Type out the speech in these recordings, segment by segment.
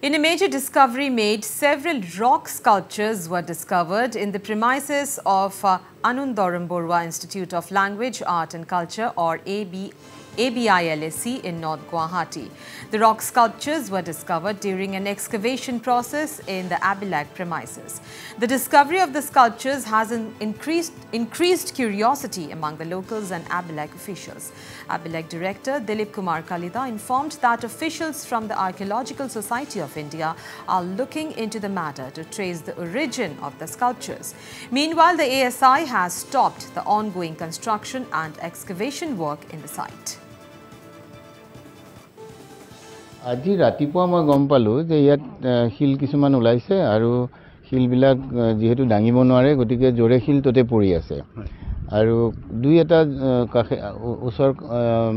In a major discovery made, several rock sculptures were discovered in the premises of Anundaram Borua Institute of Language, Art and Culture or ABILSC in North Guwahati. The rock sculptures were discovered during an excavation process in the ABILAC premises. The discovery of the sculptures has increased curiosity among the locals and ABILAC officials. ABILAC Director Dilip Kumar Kalida informed that officials from the Archaeological Society of India are looking into the matter to trace the origin of the sculptures. Meanwhile, the ASI has stopped the ongoing construction and excavation work in the site. আজি ৰাতিপুৱা মই গম পালো যে ইয়াত hill কিছুমান ওলাইছে আৰু হিল বিলাক যেহেতু ডাঙিব নোৱাৰে গতিকে জোৰে হিল ততে পৰি আছে আৰু দুই এটা ওচৰ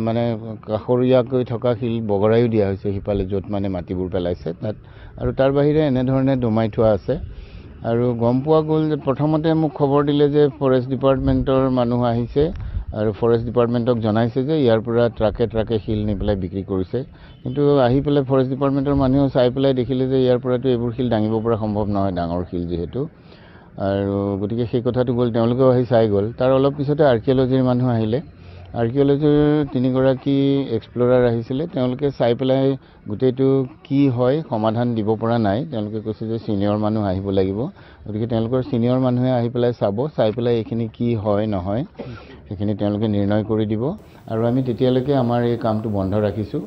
মানে কাখৰীয়াকৈ থকা হিল বগৰাইও দিয়া হৈছে হিপালে যত মানে মাটিবোৰ পেলাইছে তাত আৰু তাৰ বাহিৰে এনে ধৰণে দমাই থোৱা আছে আৰু গম পোৱা গল যে প্ৰথমতে মোক খবৰ দিলে যে ফৰেষ্ট ডিপাৰ্টমেন্টৰ মানুহ আহিছে আৰু ফৰেষ্ট ডিপাৰ্টমেন্টক জনাইছে যে ইয়াৰ পৰা ট্ৰাকে হিল নি পেলাই বিক্ৰী কৰিছে কিন্তু আহি পেলাই ফৰেষ্ট ডিপাৰ্টমেন্টৰ মানুহ চাই পেলাই দেখিলে যে ইয়াৰ পৰাটো এবোৰ হিল ডাঙিব পৰা সম্ভৱ নহয় ডাঙৰ হিল যেহেতু আৰু গতিকে সেই কথাটো গল তেওঁলোকে আহি চাই গল তাৰ অলপ পিছতে আৰ্কিঅলজিৰ মানুহ আহিলে আৰ্কিঅলজিৰ তিনিগৰাকী এক্সপ্লোৰাৰ আহিছিলে তেওঁলোকে চাই পেলাই গুটেটো কি হয় সমাধান দিব পৰা নাই তেওঁলোকে কৈছে যে সিনিয়ৰ মানুহ আহিব লাগিব গতিকে তেওঁলোকৰ সিনিয়ৰ মানুহে আহি পেলাই চাই পেলাই এখিনি কি হয় নহয় এখিনি তেওঁলোকে নিৰ্ণয় কৰি দিব আৰু আমি তেতিয়ালৈকে আমাৰ এই কামটো বন্ধ ৰাখিছো